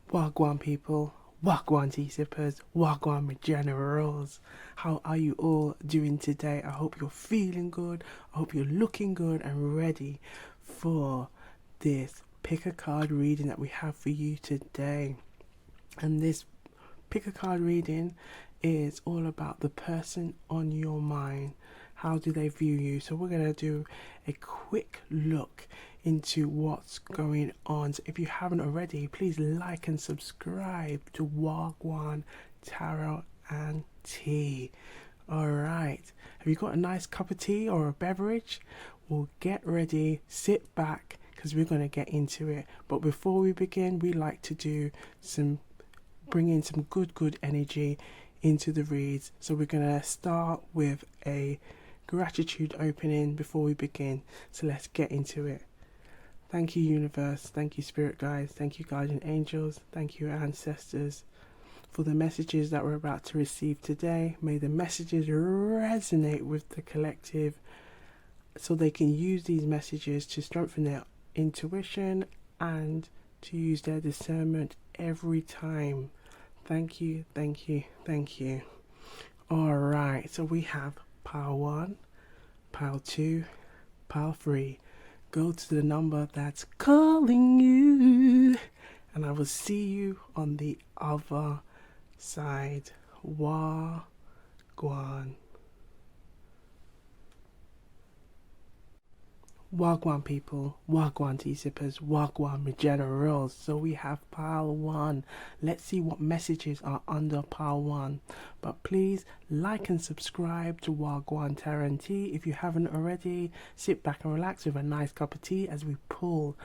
Wagwan people, Wagwan tea sippers, Wagwan generals. How are you all doing today? I hope you're feeling good. I hope you're looking good and ready for this pick a card reading that we have for you today. And this pick a card reading is all about the person on your mind. How do they view you? So we're going to do a quick look into what's going on. So if you haven't already, please like and subscribe to Wagwan Tarot and Tea. All right. Have you got a nice cup of tea or a beverage? Well, get ready, sit back, because we're going to get into it. But before we begin, we like to do bring in some good energy into the reads. So we're going to start with a gratitude opening before we begin. So let's get into it. Thank you, universe. Thank you, spirit guides. Thank you, guardian angels. Thank you, ancestors, for the messages that we're about to receive today. May the messages resonate with the collective so they can use these messages to strengthen their intuition and to use their discernment every time. Thank you, thank you, thank you. All right, so we have pile 1, pile 2, pile 3. Go to the number that's calling you, and I will see you on the other side. Wagwan. Wagwan people, Wagwan tea sippers, Wagwan generals. So we have pile 1. Let's see what messages are under pile 1. But please like and subscribe to Wagwan Tarot and Tea. If you haven't already, sit back and relax with a nice cup of tea as we pull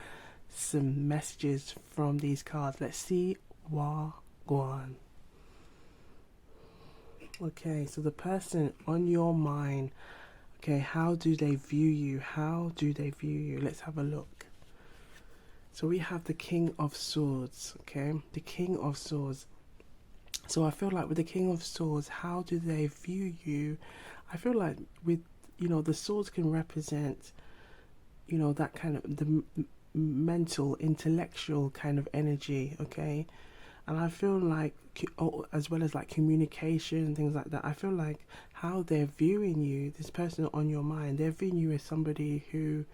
some messages from these cards. Let's see Wagwan. Okay, so the person on your mind. Okay, how do they view you? How do they view you? Let's have a look. So we have the King of Swords, okay? The King of Swords. So I feel like with the King of Swords, how do they view you? I feel like with, the swords can represent, that kind of the mental, intellectual kind of energy, okay? And I feel like, as well as like communication and things like that, I feel like how they're viewing you, this person on your mind, they're viewing you as somebody who,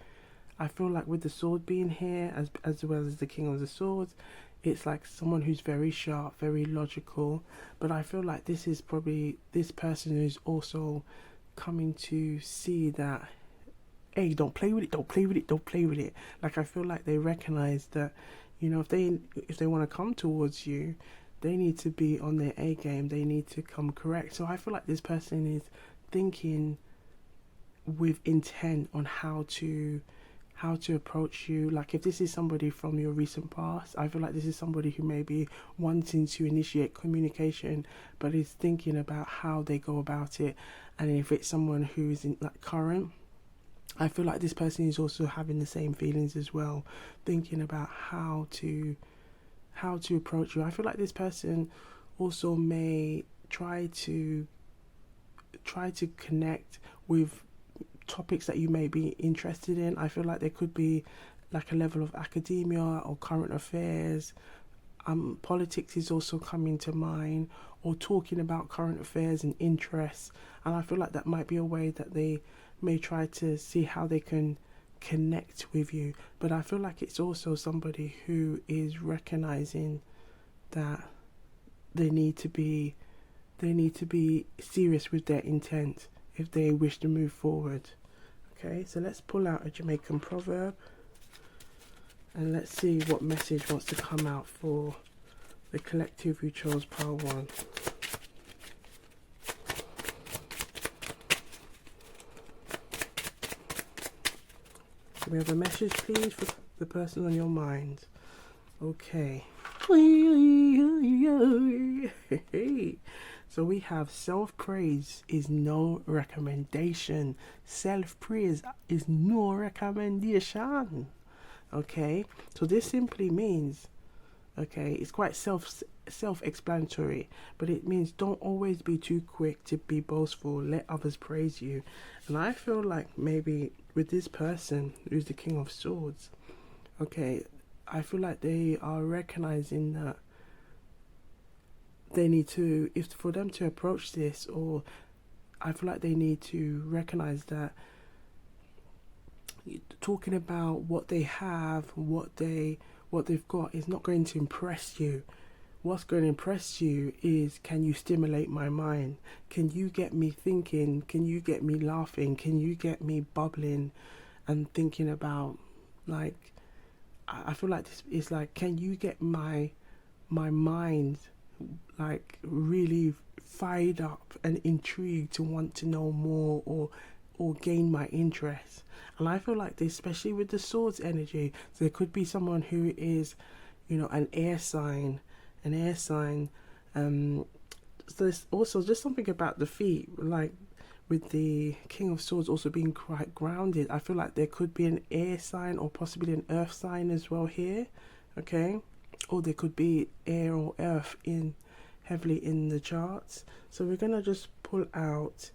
I feel like with the sword being here, as well as the King of the Swords, it's like someone who's very sharp, very logical. But I feel like this is probably this person who's also coming to see that, hey, don't play with it, don't play with it, don't play with it. Like, I feel like they recognize that, if they want to come towards you, they need to be on their A game. They need to come correct. So I feel like this person is thinking with intent on how to approach you. Like, if this is somebody from your recent past, I feel like this is somebody who may be wanting to initiate communication, but is thinking about how they go about it. And if it's someone who is in like current, I feel like this person is also having the same feelings as well, thinking about how to approach you. I feel like this person also may try to connect with topics that you may be interested in. I feel like there could be like a level of academia or current affairs. Politics is also coming to mind, or talking about current affairs and interests. And I feel like that might be a way that they may try to see how they can connect with you. But I feel like it's also somebody who is recognizing that they need to be serious with their intent if they wish to move forward. Okay, so let's pull out a Jamaican proverb and let's see what message wants to come out for the collective who chose pile 1. We have a message, please, for the person on your mind. Okay. So we have self-praise is no recommendation. Self-praise is no recommendation. Okay. So this simply means, okay, it's quite self-explanatory, but it means don't always be too quick to be boastful. Let others praise you. And I feel like maybe with this person who's the King of Swords, okay, I feel like they are recognizing that they need to, if for them to approach this, or I feel like they need to recognize that talking about what they have, what they've got is not going to impress you. What's going to impress you is, can you stimulate my mind? Can you get me thinking? Can you get me laughing? Can you get me bubbling and thinking about, like, I feel like this is like, can you get my mind like really fired up and intrigued to want to know more, or gain my interest? And I feel like this, especially with the swords energy, so there could be someone who is, an air sign. So there's also just something about the feet, like with the King of Swords also being quite grounded. I feel like there could be an air sign or possibly an earth sign as well here, okay? Or there could be air or earth heavily in the charts. So we're gonna just pull out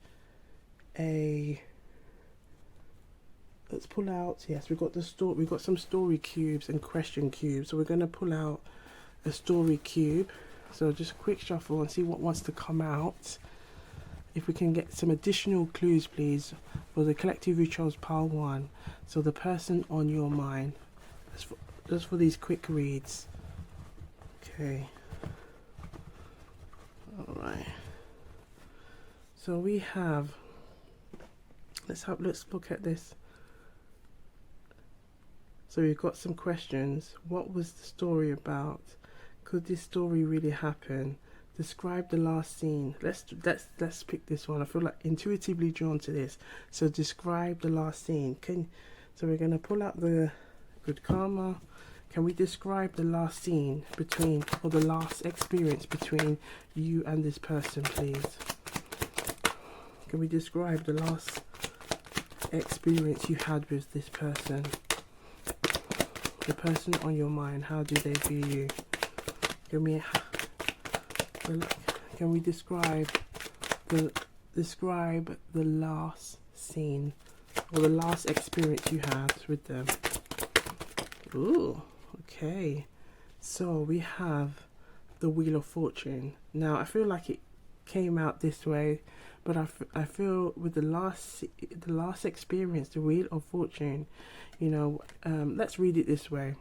let's pull out, yes, we've got some story cubes and question cubes. So we're gonna pull out a story cube. So just a quick shuffle and see what wants to come out. If we can get some additional clues, please, for the collective who chose pile 1. So the person on your mind, just for these quick reads. Okay. All right. So we have. Let's look at this. So we've got some questions. What was the story about? Could this story really happen? Describe the last scene. Let's pick this one. I feel like intuitively drawn to this. So describe the last scene. So we're gonna pull out the good karma. Can we describe the last scene or the last experience between you and this person, please? Can we describe the last experience you had with this person? The person on your mind, how do they view you? Can we describe the last scene or the last experience you had with them? Ooh, okay. So we have the Wheel of Fortune. Now I feel like it came out this way, but I feel with the last experience, the Wheel of Fortune, let's read it this way.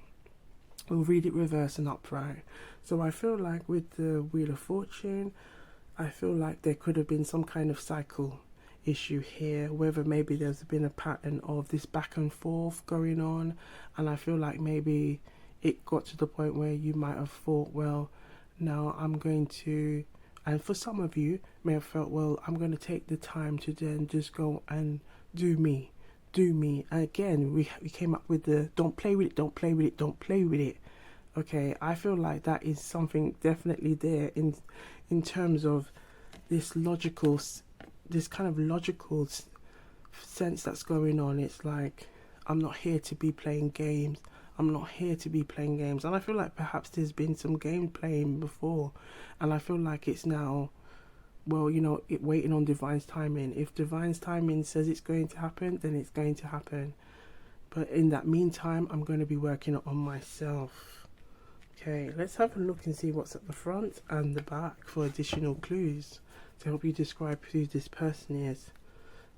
We'll read it reverse and upright. So I feel like with the Wheel of Fortune, I feel like there could have been some kind of cycle issue here, whether maybe there's been a pattern of this back and forth going on, and I feel like maybe it got to the point where you might have thought, well, now I'm going to, and for some of you may have felt, well, I'm going to take the time to then just go and do me. And again, we came up with the don't play with it. Okay, I feel like that is something definitely there in terms of this kind of logical sense that's going on. It's like, I'm not here to be playing games. And I feel like perhaps there's been some game playing before, and I feel like it's now, well, waiting on divine's timing. If divine's timing says it's going to happen, then it's going to happen. But in that meantime, I'm going to be working on myself. Okay, let's have a look and see what's at the front and the back for additional clues to help you describe who this person is.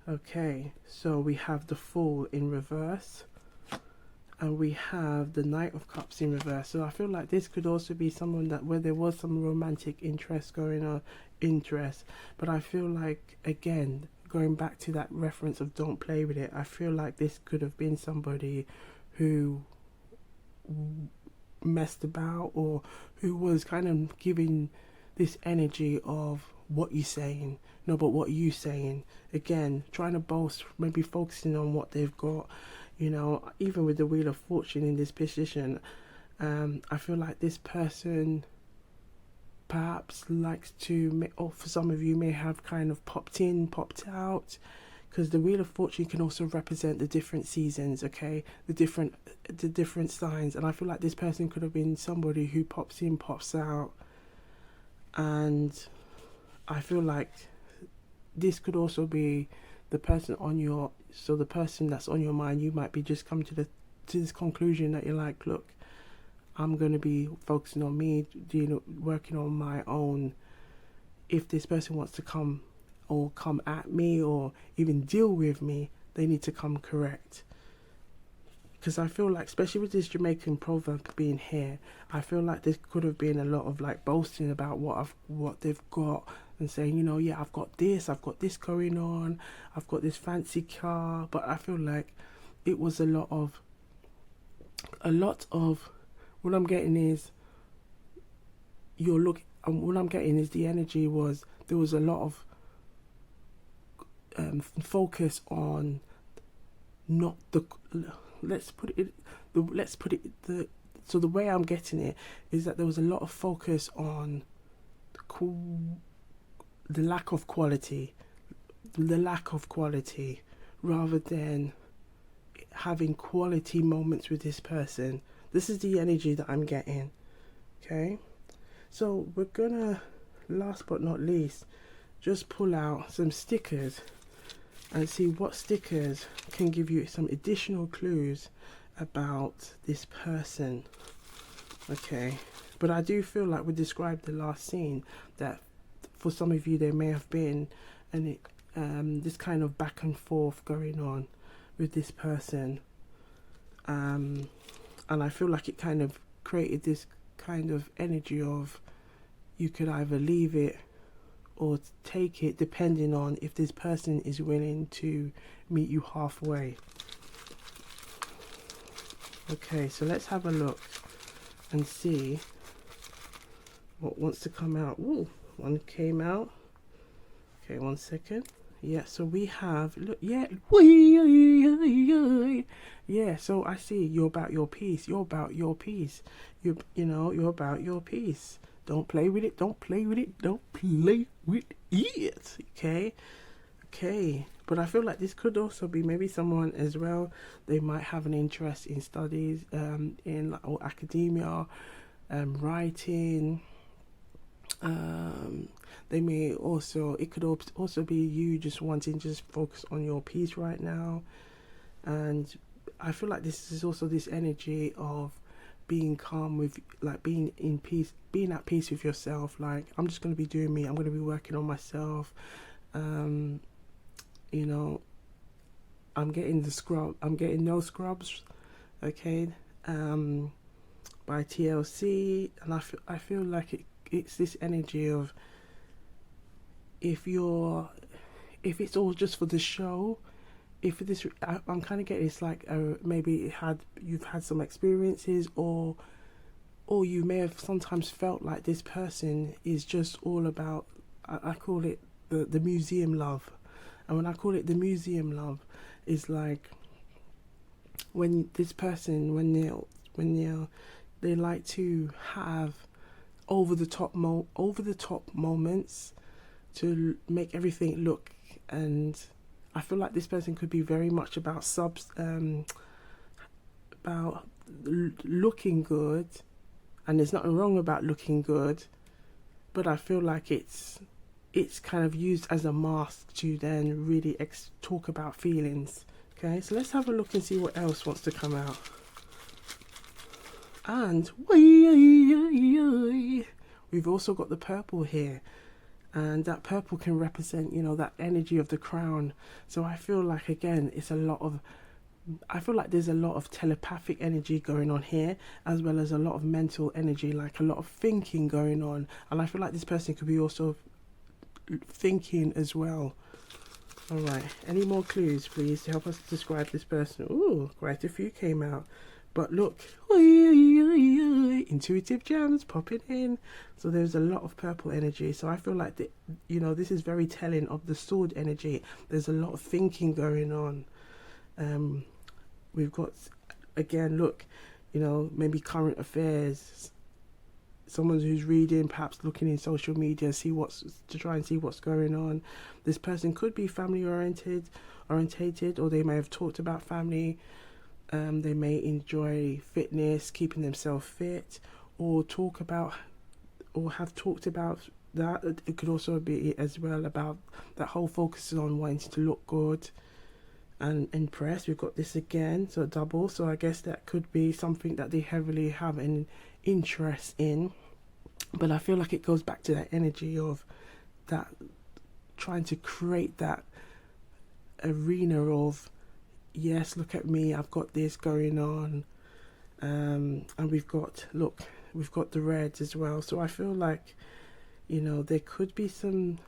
Okay, so we have the Fool in reverse, and we have the Knight of Cups in reverse. So I feel like this could also be someone where there was some romantic interest going on, but I feel like, again, going back to that reference of don't play with it, I feel like this could have been somebody who messed about, or who was kind of giving this energy of what you're saying, no, but what are you saying? Again, trying to boast, maybe focusing on what they've got. Even with the Wheel of Fortune in this position, I feel like this person perhaps likes to, or for some of you may have kind of popped in, popped out, because the Wheel of Fortune can also represent the different seasons, okay, the different signs, and I feel like this person could have been somebody who pops in, pops out, and I feel like this could also be the person the person that's on your mind. You might be just come to this conclusion that you're like, look, I'm going to be focusing on me, working on my own if this person wants to come or come at me or even deal with me, they need to come correct. Because I feel like, especially with this Jamaican proverb being here, I feel like this could have been a lot of like boasting about what they've got, and saying, you know, yeah, I've got this going on, I've got this fancy car. But I feel like it was a lot of what I'm getting is what I'm getting is the energy was, there was a lot of focus on not the, so the way I'm getting it is that there was a lot of focus on the lack of quality, rather than having quality moments with this person. This is the energy that I'm getting. Okay, so we're gonna, last but not least, just pull out some stickers and see what stickers can give you some additional clues about this person. Okay, but I do feel like we described the last scene that for some of you there may have been this kind of back and forth going on with this person, and I feel like it kind of created this kind of energy of, you could either leave it or take it, depending on if this person is willing to meet you halfway. Okay, so let's have a look and see what wants to come out. Ooh, one came out. Okay, 1 second. Yeah, so we have, look, yeah, yeah, so I see you're about your peace. You're about your peace. You're about your peace. Don't play with it. Don't play with it. Don't play with it. Okay. But I feel like this could also be maybe someone as well. They might have an interest in studies, in or academia, writing. They may also, it could also be you just wanting to just focus on your peace right now. And I feel like this is also this energy of being calm with, like, being in peace, being at peace with yourself. Like, I'm just going to be doing me. I'm going to be working on myself. I'm getting No Scrubs, okay, by TLC. And I feel like it's this energy of, if it's all just for the show, I'm kind of getting, it's like maybe you've had some experiences, or you may have sometimes felt like this person is just all about, I call it the museum love. And when I call it the museum love, is like when this person, when they like to have over the top moments to make everything look, and I feel like this person could be very much about about looking good, and there's nothing wrong about looking good, but I feel like it's kind of used as a mask to then really talk about feelings. Okay, so let's have a look and see what else wants to come out. And we've also got the purple here, and that purple can represent, that energy of the crown. So I feel like, again, there's a lot of telepathic energy going on here, as well as a lot of mental energy, like a lot of thinking going on. And I feel like this person could be also thinking as well. All right, any more clues, please, to help us describe this person? Ooh, quite a few came out. But look, intuitive gems popping in. So there's a lot of purple energy. So I feel like this is very telling of the sword energy. There's a lot of thinking going on. We've got, again, look, maybe current affairs. Someone who's reading, perhaps looking in social media, to try and see what's going on. This person could be family orientated, or they may have talked about family. They may enjoy fitness, keeping themselves fit, or have talked about that. It could also be as well about that whole focus on wanting to look good and impress. We've got this again, so double. So I guess that could be something that they heavily have an interest in. But I feel like it goes back to that energy of that, trying to create that arena of, yes, look at me, I've got this going on, and we've got the reds as well. So I feel like, you know, there could be some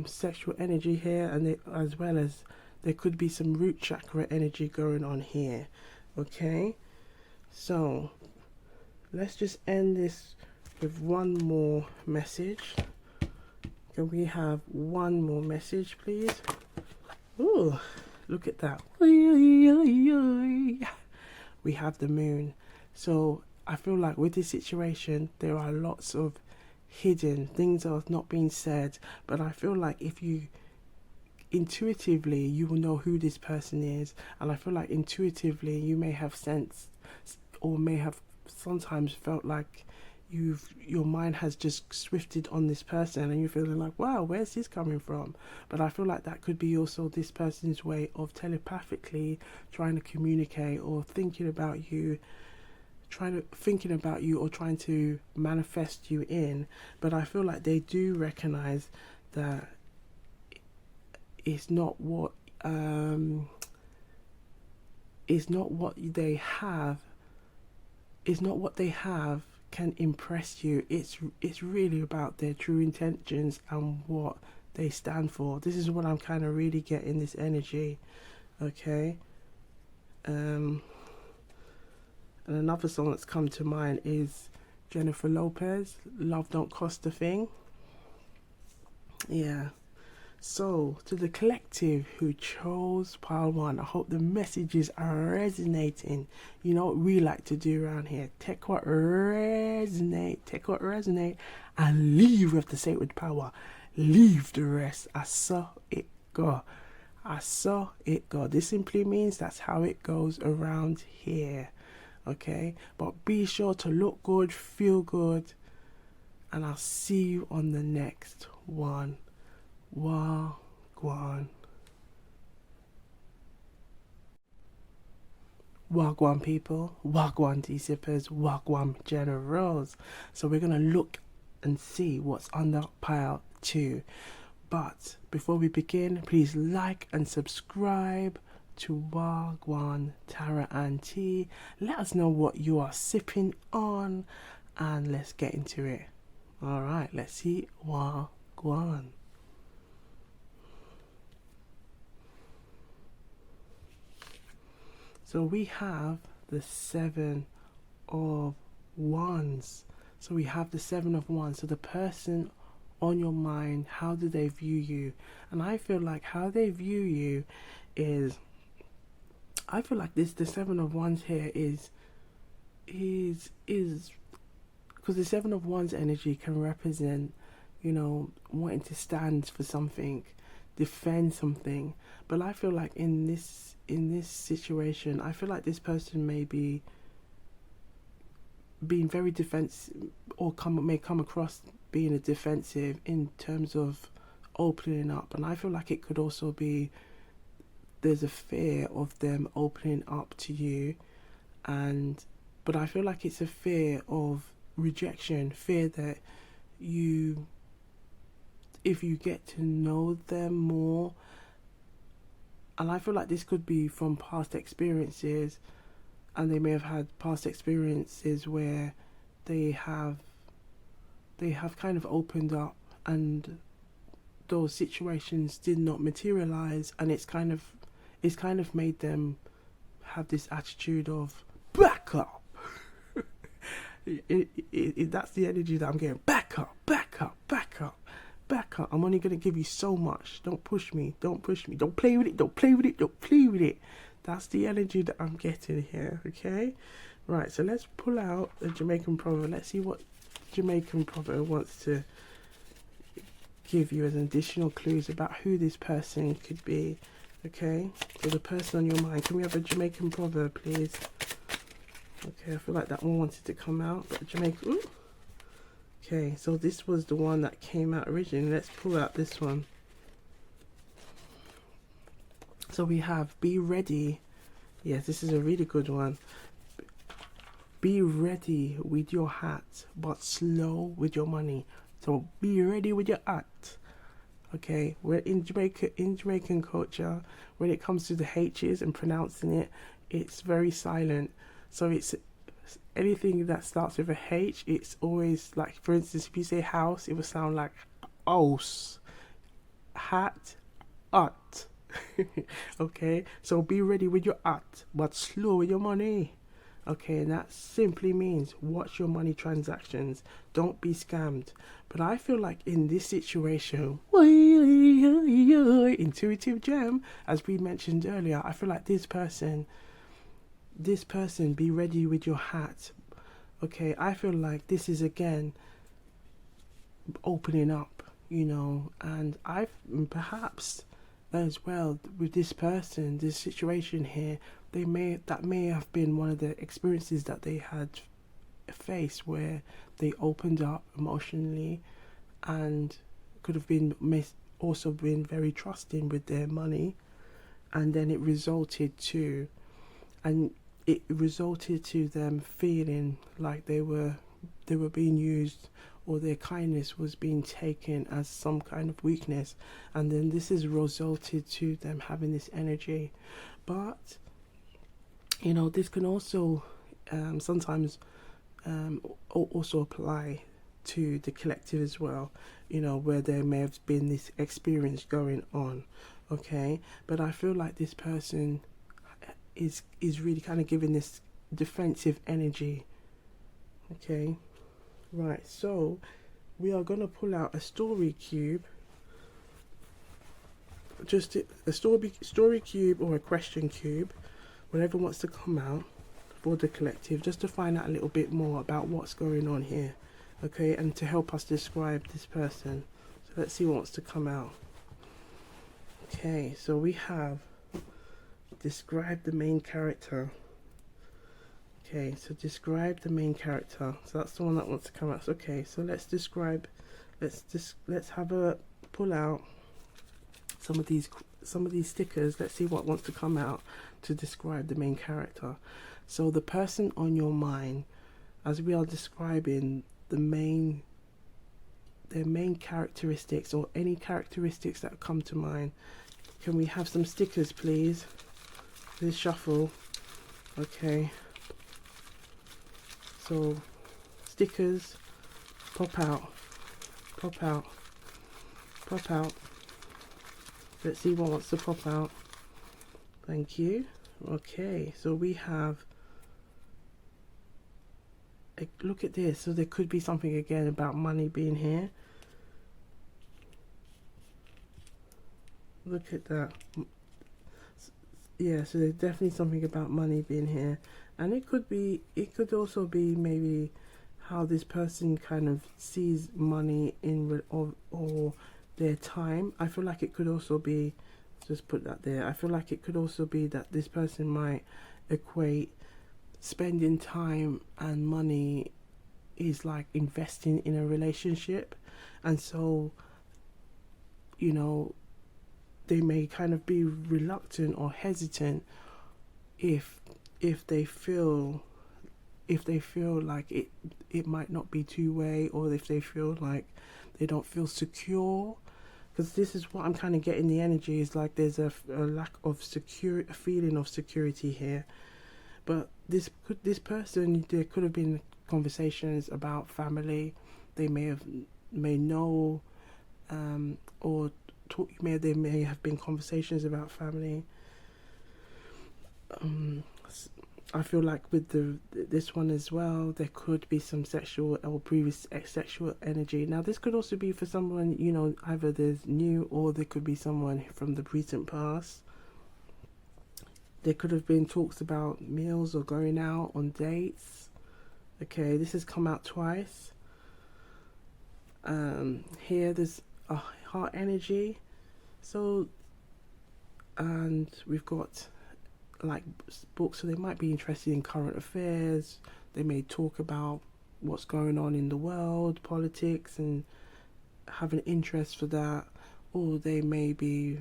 sexual energy here, and as well as there could be some root chakra energy going on here. Okay, so let's just end this with one more message. Can we have one more message, please? Ooh, look at that. We have the moon. So I feel like with this situation, there are lots of hidden things that have not been said, but I feel like if you intuitively, you will know who this person is, and I feel like intuitively you may have sensed, or may have sometimes felt like your mind has just swifted on this person, and you're feeling like, wow, where's this coming from? But I feel like that could be also this person's way of telepathically trying to communicate, or thinking about you, or trying to manifest you in. But I feel like they do recognize that it's not what they have can impress you. It's really about their true intentions and what they stand for. This is what I'm kind of really getting, this energy. Okay. And another song that's come to mind is Jennifer Lopez, Love Don't Cost a Thing. Yeah. So, to the collective who chose pile 1, I hope the messages are resonating. You know what we like to do around here. Take what resonate, and leave with the sacred power. Leave the rest. I saw it go. This simply means that's how it goes around here. Okay? But be sure to look good, feel good, and I'll see you on the next one. Wagwan. Wagwan people, Wagwan T-Sippers, Wagwan Generals. So we're going to look and see what's under pile 2. But before we begin, please like and subscribe to Wagwan Tara and Tea. Let us know what you are sipping on, and let's get into it. Alright, let's see Wagwan. So we have the 7 of Wands. So we have the 7 of Wands. So the person on your mind, how do they view you? And I feel like how they view you is, I feel like the 7 of Wands here is because the 7 of Wands energy can represent, you know, wanting to stand for something, defend something. But I feel like in this situation, I feel like this person may be being very defensive, or may come across being a defensive in terms of opening up. And I feel like it could also be there's a fear of them opening up to you, but I feel like it's a fear of rejection, fear that if you get to know them more. And I feel like this could be from past experiences, and they may have had past experiences where they have kind of opened up, and those situations did not materialize, and it's kind of made them have this attitude of back up. That's the energy that I'm getting. Back up. I'm only going to give you so much. Don't push me. Don't play with it. That's the energy that I'm getting here. Okay? Right, so let's pull out the Jamaican proverb. Let's see what Jamaican proverb wants to give you as additional clues about who this person could be. Okay? So the person on your mind. Can we have a Jamaican proverb, please? Okay, I feel like that one wanted to come out. But Jamaican... Ooh. Okay, so this was the one that came out originally. Let's pull out this one. So we have be ready. Yes, this is a really good one. Be ready with your hat, but slow with your money. So be ready with your at. Okay, we're in Jamaican culture, when it comes to the H's and pronouncing it, it's very silent. So it's anything that starts with a H, it's always like, for instance, if you say house, it will sound like house, hat, at. Okay, so be ready with your at, but slow with your money. Okay, and that simply means watch your money transactions. Don't be scammed. But I feel like in this situation, intuitive gem, as we mentioned earlier, I feel like this person, be ready with your hat. Okay, I feel like this is again opening up, and I've perhaps as well with this person, this situation here, that may have been one of the experiences that they had faced, where they opened up emotionally, and could have been also been very trusting with their money, and then it resulted to them feeling like they were being used, or their kindness was being taken as some kind of weakness, and then this has resulted to them having this energy. But this can also sometimes also apply to the collective as well, where there may have been this experience going on. Okay, but I feel like this person is really kind of giving this defensive energy. Okay, right, so we are going to pull out a story cube, just a story cube or a question cube, whatever wants to come out for the collective, just to find out a little bit more about what's going on here. Okay, and to help us describe this person. So let's see what wants to come out. Okay, so we have describe the main character. Okay, so describe the main character. So that's the one that wants to come out. Okay, so let's have a pull out some of these stickers. Let's see what wants to come out to describe the main character. So the person on your mind, as we are describing their main characteristics, or any characteristics that come to mind. Can we have some stickers, please? Please shuffle. Okay. So stickers, pop out, pop out, pop out. Let's see what wants to pop out. Thank you. Okay, so we have look at this. So there could be something again about money being here. Look at that. Yeah, so there's definitely something about money being here, and it could also be maybe how this person kind of sees money or their time. I feel like it could also be, just put that there, I feel like it could also be that this person might equate spending time and money is like investing in a relationship, and so they may kind of be reluctant or hesitant if they feel like it might not be two-way, or if they feel like they don't feel secure, because this is what I'm kind of getting. The energy is like there's a lack of a feeling of security here. But this person, there could have been conversations about family. They may know, or there may have been conversations about family. I feel like with this one as well, there could be some sexual or previous sexual energy. Now this could also be for someone, either there's new, or there could be someone from the recent past. There could have been talks about meals or going out on dates. Okay, this has come out twice. Here there's a heart energy. So, and we've got like books, so they might be interested in current affairs. They may talk about what's going on in the world, politics, and have an interest for that. Or they may be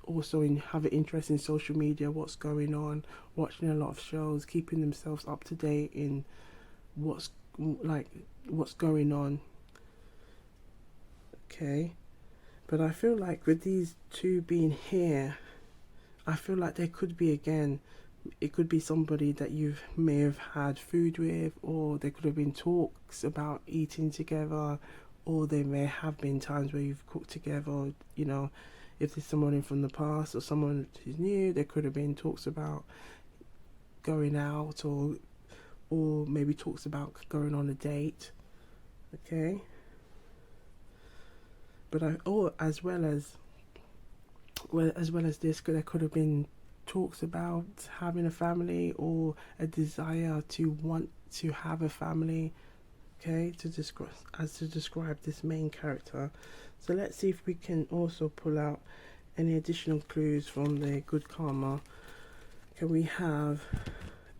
also have an interest in social media, what's going on, watching a lot of shows, keeping themselves up to date in what's going on. Okay, but I feel like with these two being here, I feel like there could be, again, it could be somebody that you may have had food with, or there could have been talks about eating together, or there may have been times where you've cooked together. You know, if there's someone in from the past or someone who's new, there could have been talks about going out, or maybe talks about going on a date. Okay, but as well as this, there could have been talks about having a family, or a desire to want to have a family. Okay, to describe this main character. So let's see if we can also pull out any additional clues from the good karma. Can we have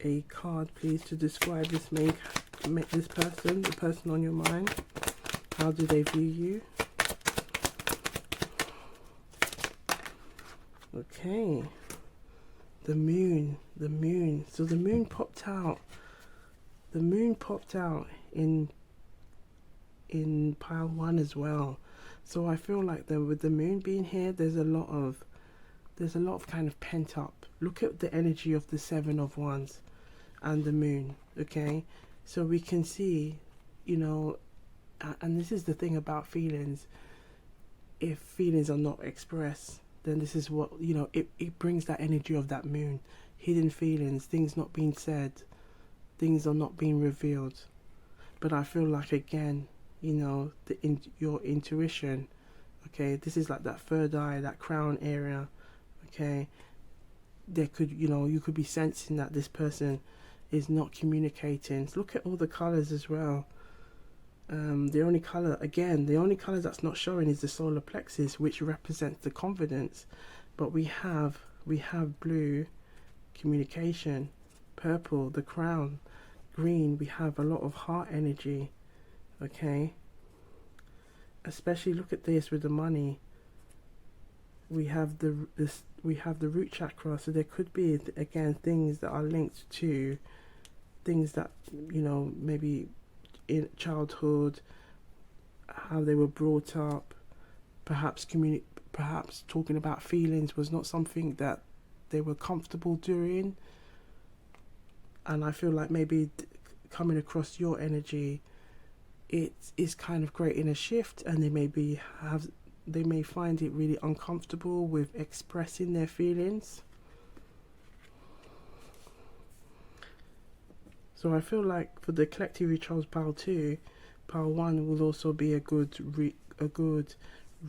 a card, please, to describe this person, the person on your mind? How do they view you? Okay, the moon. So the moon popped out. The moon popped out in pile 1 as well. So I feel like with the moon being here, there's a lot of kind of pent up. Look at the energy of the 7 of Wands and the moon. Okay, so we can see, you know, and this is the thing about feelings. If feelings are not expressed, then this is what, you know, it brings that energy of that moon. Hidden feelings, things not being said, things are not being revealed. But I feel like, again, you know, your intuition, okay, this is like that third eye, that crown area. Okay, there could, you know, you could be sensing that this person is not communicating. So look at all the colors as well. The only color that's not showing is the solar plexus, which represents the confidence. But we have blue, communication, purple, the crown, green, we have a lot of heart energy. Okay, especially look at this with the money. We have the root chakra, so there could be, again, things that are linked to things that, you know, maybe in childhood, how they were brought up. Perhaps talking about feelings was not something that they were comfortable doing. And I feel like maybe coming across your energy, it is kind of creating a shift, and they may find it really uncomfortable with expressing their feelings. So I feel like for the collective who chose pile 2, pile 1 will also be a good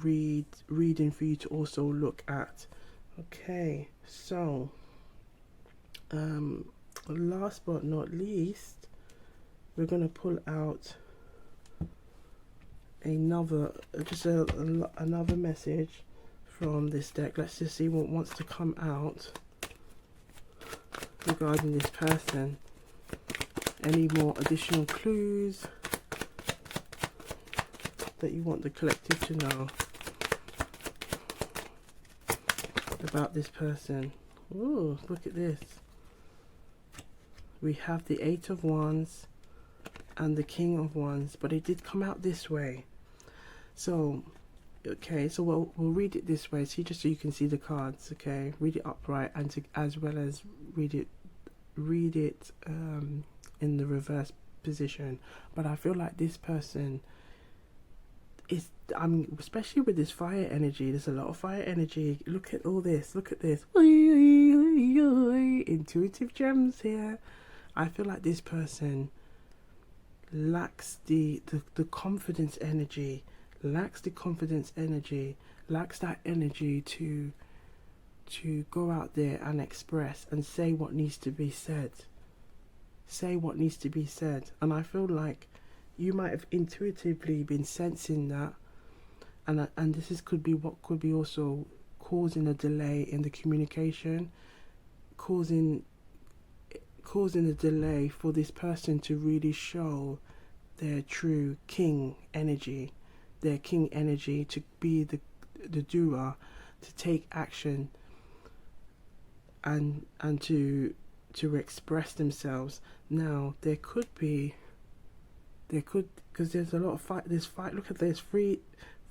reading for you to also look at. Okay, so last but not least, we're going to pull out another message from this deck. Let's just see what wants to come out regarding this person. Any more additional clues that you want the collective to know about this person? Ooh, look at this. We have the 8 of Wands and the King of Wands, but it did come out this way. So, okay, so we'll read it this way, just so you can see the cards. Okay, read it upright, and as well as read it in the reverse position. But I feel like this person is, especially with this fire energy, there's a lot of fire energy. Look at all this, look at this. Intuitive gems here. I feel like this person lacks the confidence energy, lacks that energy to go out there and express and say what needs to be said. And I feel like you might have intuitively been sensing that, and this could be also causing a delay in the communication, causing a delay for this person to really show their true king energy, to be the doer, to take action, and to express themselves. Now because there's a lot of fight. Look at this,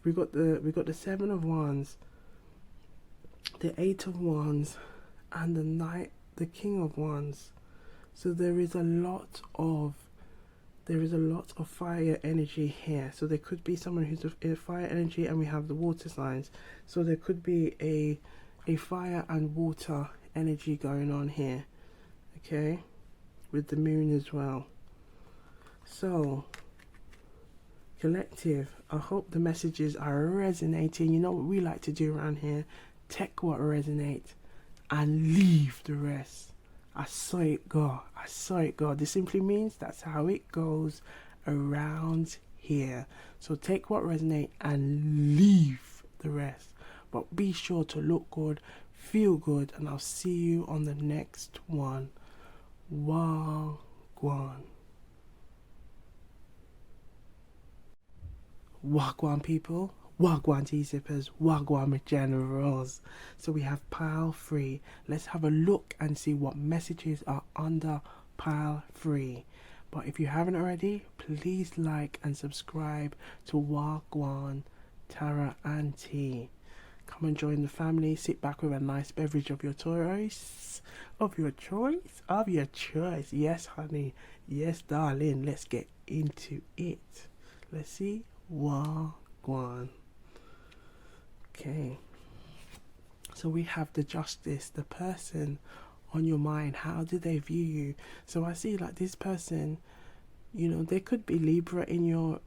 we got the Seven of Wands, the Eight of Wands, and the King of Wands. So there is a lot of fire energy here. So there could be someone who's a fire energy, and we have the water signs. So there could be a fire and water energy going on here, okay, with the moon as well. So collective, I hope the messages are resonating. You know what we like to do around here: take what resonates and leave the rest. I saw it go. I saw it go. This simply means that's how it goes around here. So take what resonates and leave the rest. But be sure to look good, feel good, and I'll see you on the next one. Wagwan. Wagwan people. Wagwan T-Zippers, Wagwan Generals. So we have pile 3. Let's have a look and see what messages are under pile 3. But if you haven't already, please like and subscribe to Wagwan Tarot and Tea. Come and join the family. Sit back with a nice beverage of your choice. Yes, honey. Yes, darling. Let's get into it. Let's see. Wagwan. Okay, so we have the Justice, the person on your mind. How do they view you? So I see like this person, you know, there could be Libra in your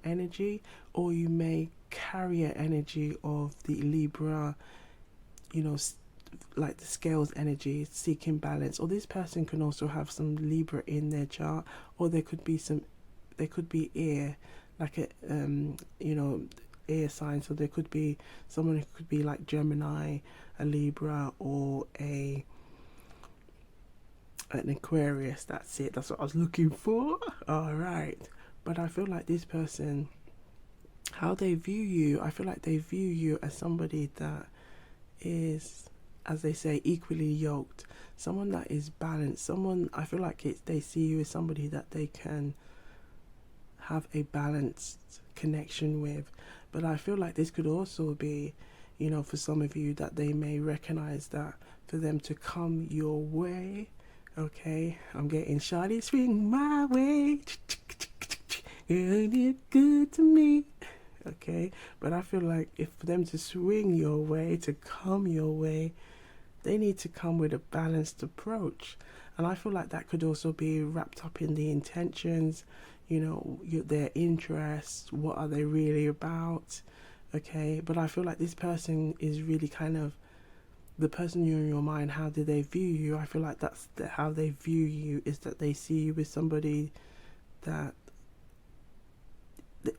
energy, or you may carry an energy of the Libra, you know, like the scales energy, seeking balance. Or this person can also have some Libra in their chart, or there could be air, like a you know, air sign. So there could be someone who could be like Gemini, a Libra, or an Aquarius. That's it. That's what I was looking for. All right. But I feel like this person, how they view you, I feel like they view you as somebody that is, as they say, equally yoked. Someone that is balanced. Someone, I feel like they see you as somebody that they can have a balanced connection with. But I feel like this could also be, you know, for some of you, that they may recognize that for them to come your way, okay, I'm getting shawty swing my way, you did good to me, okay, but I feel like if for them to swing your way, to come your way, they need to come with a balanced approach. And I feel like that could also be wrapped up in the intentions, you know, their interests, what are they really about, okay. But I feel like this person is really kind of the person you're in your mind. How do they view you? I feel like that's how they view you, is that they see you as somebody that,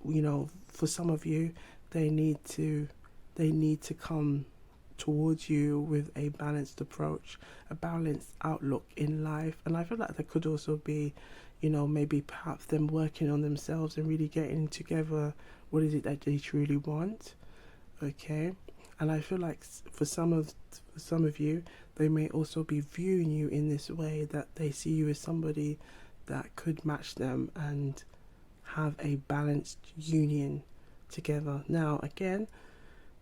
you know, for some of you, they need to come towards you with a balanced approach, a balanced outlook in life. And I feel like there could also be, you know, maybe perhaps them working on themselves and really getting together what is it that they truly want, okay. And I feel like for some of you, they may also be viewing you in this way, that they see you as somebody that could match them and have a balanced union together. Now again,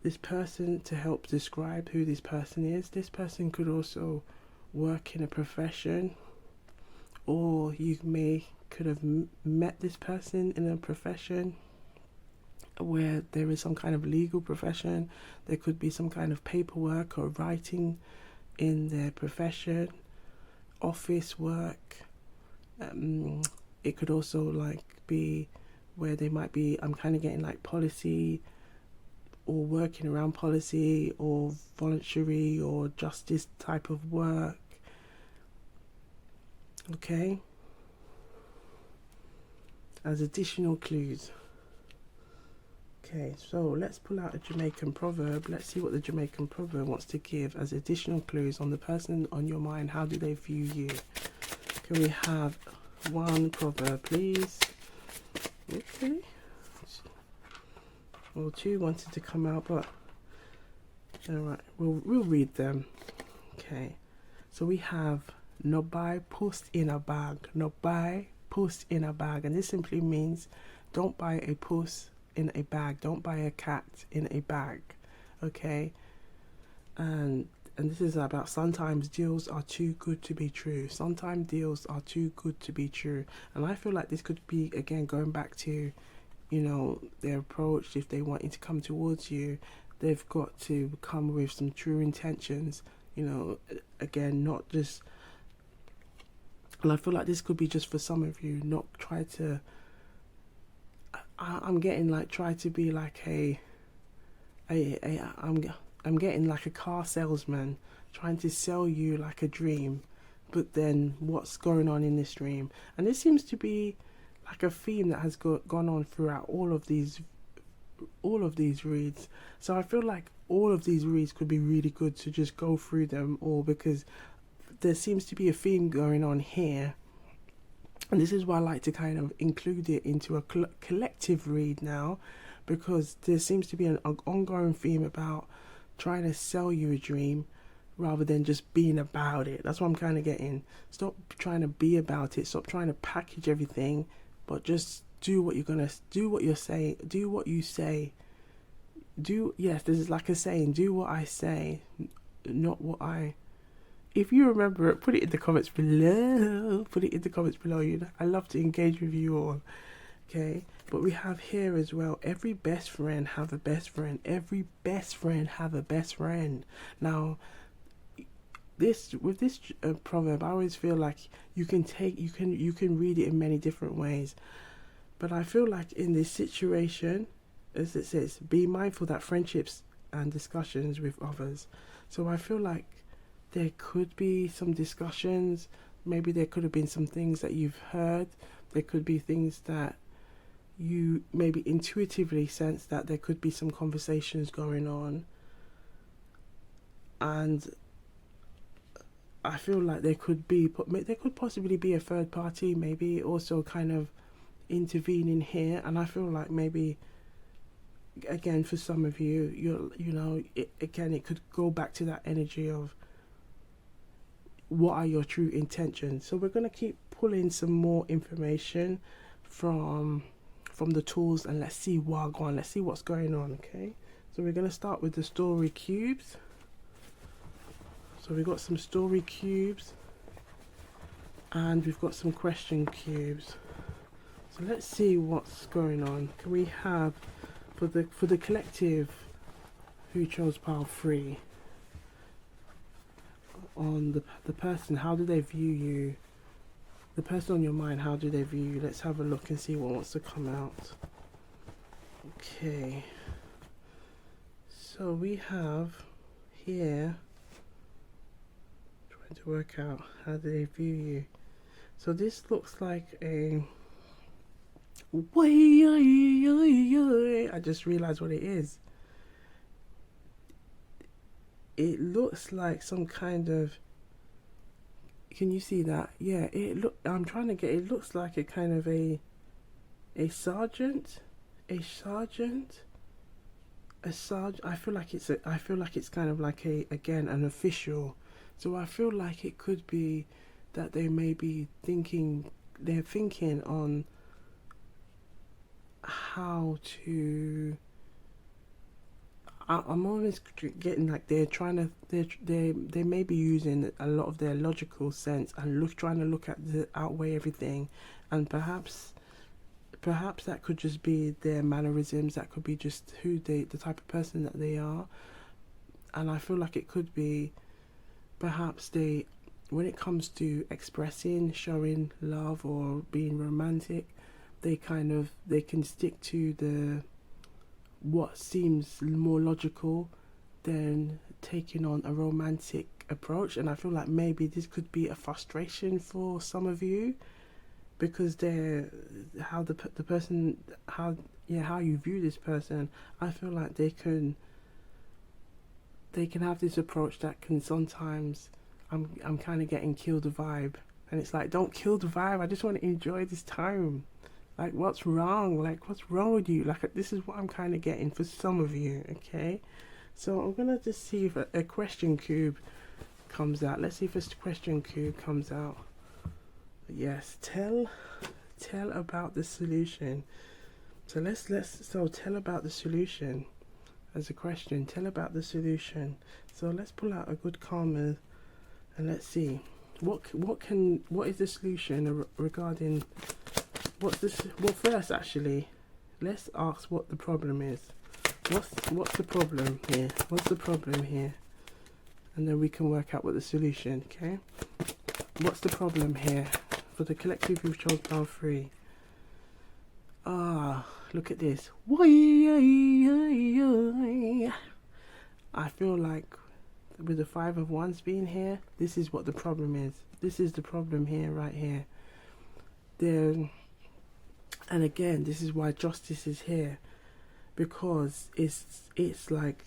this person, to help describe who this person is, this person could also work in a profession, or you could have met this person in a profession where there is some kind of legal profession. There could be some kind of paperwork or writing in their profession, office work. It could also like be where they might be, I'm kind of getting like policy, or working around policy, or voluntary or justice type of work, okay. As additional clues, okay, so let's pull out a Jamaican proverb. Let's see what the Jamaican proverb wants to give as additional clues on the person on your mind. How do they view you? Can we have one proverb, please? Okay. Well, two wanted to come out, but alright, we'll read them. Okay, so we have no buy post in a bag. No buy post in a bag, and this simply means don't buy a post in a bag. Don't buy a cat in a bag, okay? And this is about sometimes deals are too good to be true. Sometimes deals are too good to be true. And I feel like this could be, again, going back to, you know, their approach. If they wanting to come towards you, they've got to come with some true intentions, you know, again, not just, and I feel like this could be just for some of you, not try to, I'm getting like, try to be like I'm getting like a car salesman trying to sell you like a dream, but then what's going on in this dream? And this seems to be like a theme that has gone on throughout all of these reads. So I feel like all of these reads could be really good to just go through them all, because there seems to be a theme going on here. And this is why I like to kind of include it into a collective read now, because there seems to be an ongoing theme about trying to sell you a dream rather than just being about it. That's what I'm kind of getting. Stop trying to be about it. Stop trying to package everything, but just do what you're gonna do. What you're saying. Do what you say. Yes, this is like a saying. Do what I say, not what I. If you remember it, put it in the comments below. Put it in the comments below. You know, I love to engage with you all. Okay, but we have here as well, every best friend have a best friend. Every best friend have a best friend. Now, this proverb, I always feel like you can read it in many different ways. But I feel like in this situation, as it says, be mindful that friendships and discussions with others. So I feel like there could be some discussions. Maybe there could have been some things that you've heard. There could be things that you maybe intuitively sense that there could be some conversations going on, and I feel like there could possibly be a third party maybe also kind of intervening here. And I feel like maybe, again, for some of you, it could go back to that energy of what are your true intentions. So we're going to keep pulling some more information from the tools, and let's see let's see what's going on. Okay, so we're going to start with the story cubes. So we've got some story cubes and we've got some question cubes. So let's see what's going on. Can we have for the collective who chose pile 3, on the person, how do they view you? The person on your mind, how do they view you? Let's have a look and see what wants to come out. Okay. So we have here, trying to work out how do they view you. So this looks like a... I just realized what it is. It looks like some kind of... Can you see that? Yeah, I'm trying to get... It looks like a kind of a sergeant. I feel like it's kind of like an official. So I feel like it could be that they may be thinking on how to... I'm always getting like they may be using a lot of their logical sense and trying to look at outweigh everything, and perhaps that could just be their mannerisms. That could be just the type of person that they are. And I feel like it could be perhaps when it comes to expressing, showing love or being romantic, they can stick to what seems more logical than taking on a romantic approach. And I feel like maybe this could be a frustration for some of you, because how you view this person. I feel like they can have this approach that can sometimes, I'm kind of getting kill the vibe, and it's like, don't kill the vibe, I just want to enjoy this time. Like, what's wrong? Like, what's wrong with you? Like, this is what I'm kind of getting for some of you, okay? So I'm going to just see if a question cube comes out. Let's see if a question cube comes out. Yes, tell about the solution. So so tell about the solution as a question. Tell about the solution. So let's pull out a good karma and let's see what is the solution regarding what's this. Well, first actually, let's ask what the problem is. What's the problem here? What's the problem here? And then we can work out what the solution. Okay. What's the problem here for the collective who've chose pound 3? Look at this. I feel like with the 5 of Wands being here, this is what the problem is. This is the problem here, right here. There, and again, this is why justice is here, because it's like,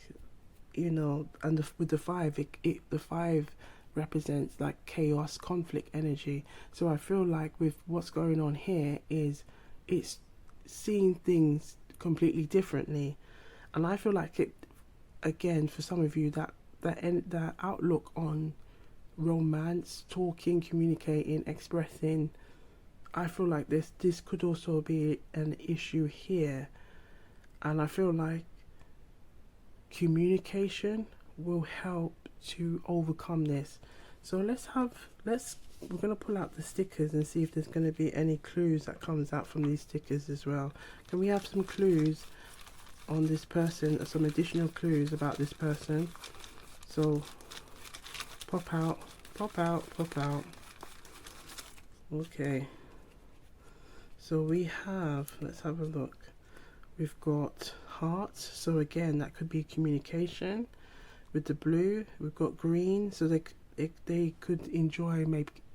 you know, and with the 5, the 5 represents like chaos, conflict energy. So I feel like with what's going on here is it's seeing things completely differently, and I feel like it, again, for some of you, that outlook on romance, talking, communicating, expressing, I feel like this could also be an issue here, and I feel like communication will help to overcome this. So we're going to pull out the stickers and see if there's going to be any clues that comes out from these stickers as well. Can we have some clues on this person, some additional clues about this person? So pop out, pop out, pop out. Okay, so we have, let's have a look. We've got hearts, so again that could be communication. With the blue, we've got green, so they could enjoy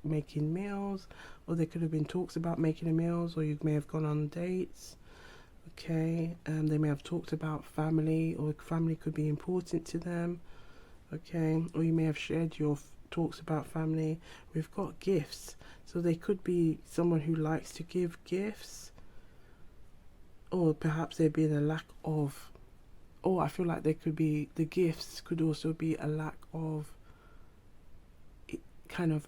making meals, or there could have been talks about making meals, or you may have gone on dates. Okay, they may have talked about family, or family could be important to them. Okay, or you may have shared your talks about family. We've got gifts, so they could be someone who likes to give gifts, or perhaps there being a lack of, or I feel like there could be, the gifts could also be a lack of, it kind of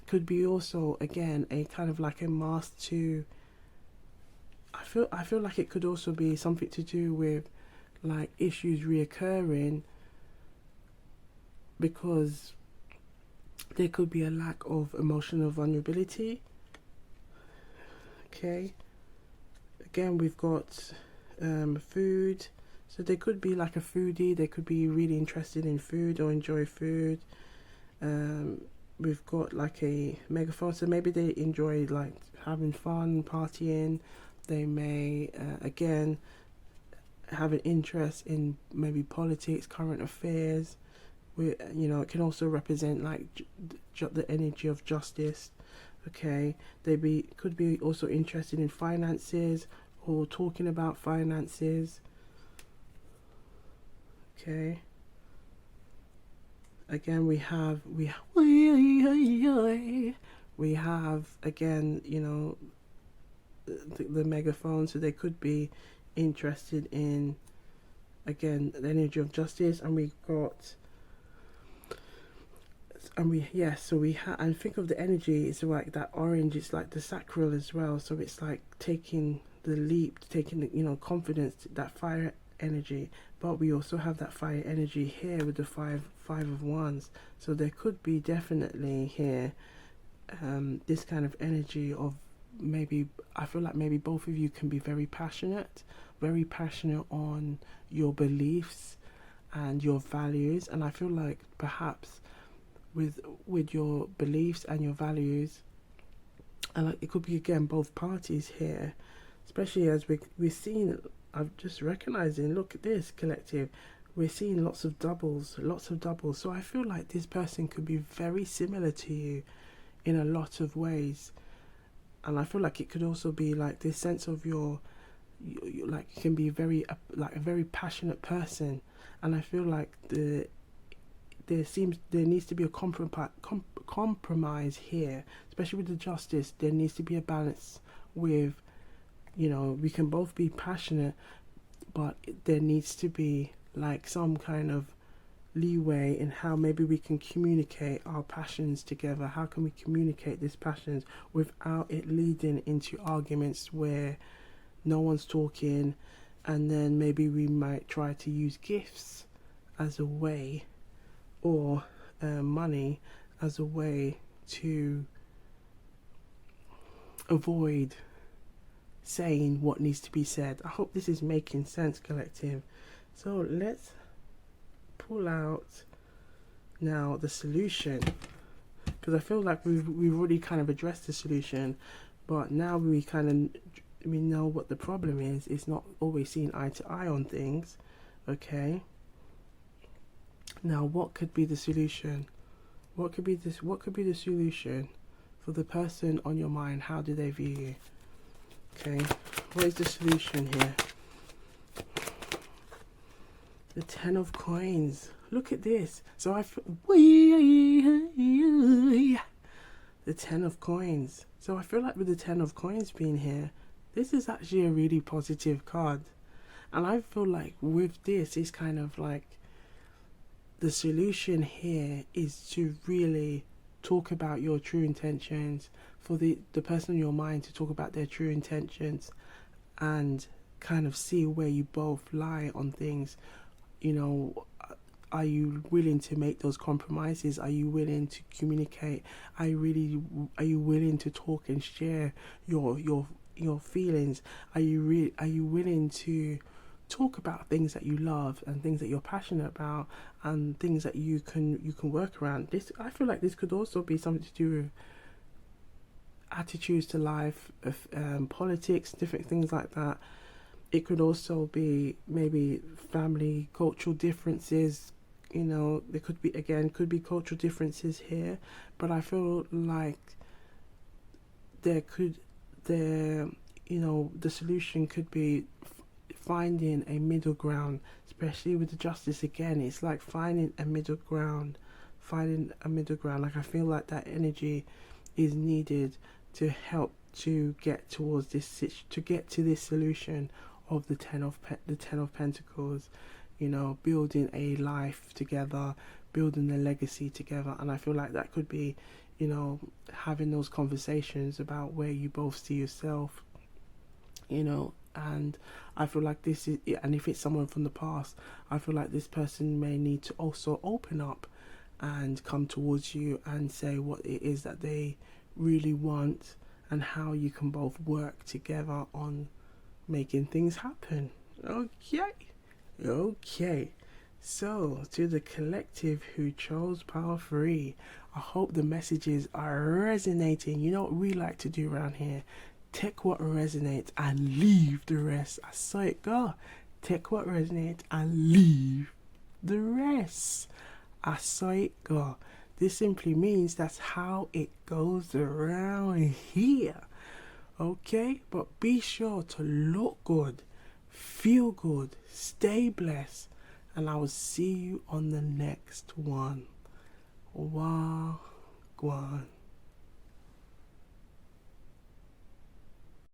could be also, again, a kind of like a mask to, I feel like it could also be something to do with like issues reoccurring, because there could be a lack of emotional vulnerability. Okay, again, we've got food, so they could be like a foodie, they could be really interested in food or enjoy food. We've got like a megaphone, so maybe they enjoy like having fun, partying. They may again have an interest in maybe politics, current affairs. You know, it can also represent like the energy of justice. Okay, they could be also interested in finances or talking about finances. Okay, again we have again, you know, the megaphone, so they could be interested in, again, the energy of justice. And we got, and we, yes, so we have, and think of the energy, it's like that orange, it's like the sacral as well, so it's like taking the leap, taking the, you know, confidence, that fire energy. But we also have that fire energy here with the five of wands, so there could be definitely here this kind of energy of, maybe, I feel like maybe both of you can be very passionate on your beliefs and your values. And I feel like perhaps with your beliefs and your values, and like it could be, again, both parties here, especially as we're seeing, I'm just recognizing, look at this collective, we're seeing lots of doubles. So I feel like this person could be very similar to you in a lot of ways. And I feel like it could also be like this sense of you like, you can be very like a very passionate person. And I feel like there needs to be a compromise here, especially with the justice. There needs to be a balance with, you know, we can both be passionate, but there needs to be like some kind of leeway in how maybe we can communicate our passions together. How can we communicate these passions without it leading into arguments where no one's talking, and then maybe we might try to use gifts as a way, or money as a way to avoid saying what needs to be said. I hope this is making sense, collective. So let's pull out now the solution, because I feel like we've already kind of addressed the solution, but now we know what the problem is. It's not always seeing eye to eye on things. Okay, now what could be the solution? What could be the solution for the person on your mind? How do they view you? Okay, what is the solution here? The 10 of coins. Look at this. So the 10 of coins. So I feel like with the 10 of coins being here, this is actually a really positive card. And I feel like with this, it's kind of like the solution here is to really talk about your true intentions, for the person in your mind to talk about their true intentions and kind of see where you both lie on things. You know, are you willing to make those compromises? Are you willing to communicate? Are you willing to talk and share your feelings? Are you willing to talk about things that you love and things that you're passionate about and things that you can work around? This, I feel like this could also be something to do with attitudes to life, politics, different things like that. It could also be maybe family, cultural differences. You know, there could be cultural differences here, but I feel like the solution could be finding a middle ground, especially with the justice again. It's like finding a middle ground. Like, I feel like that energy is needed to help to get towards this, to get to this solution of the 10 of Pentacles. You know, building a life together, building a legacy together. And I feel like that could be, you know, having those conversations about where you both see yourself, you know. And I feel like this is, and if it's someone from the past, I feel like this person may need to also open up and come towards you and say what it is that they really want and how you can both work together on making things happen. Okay, so to the collective who chose pile 3, I hope the messages are resonating. You know what we like to do around here: take what resonates and leave the rest. I saw it go. Take what resonates and leave the rest. I saw it go. This simply means that's how it goes around here. Okay, but be sure to look good, feel good, stay blessed, and I will see you on the next one. Wagwan.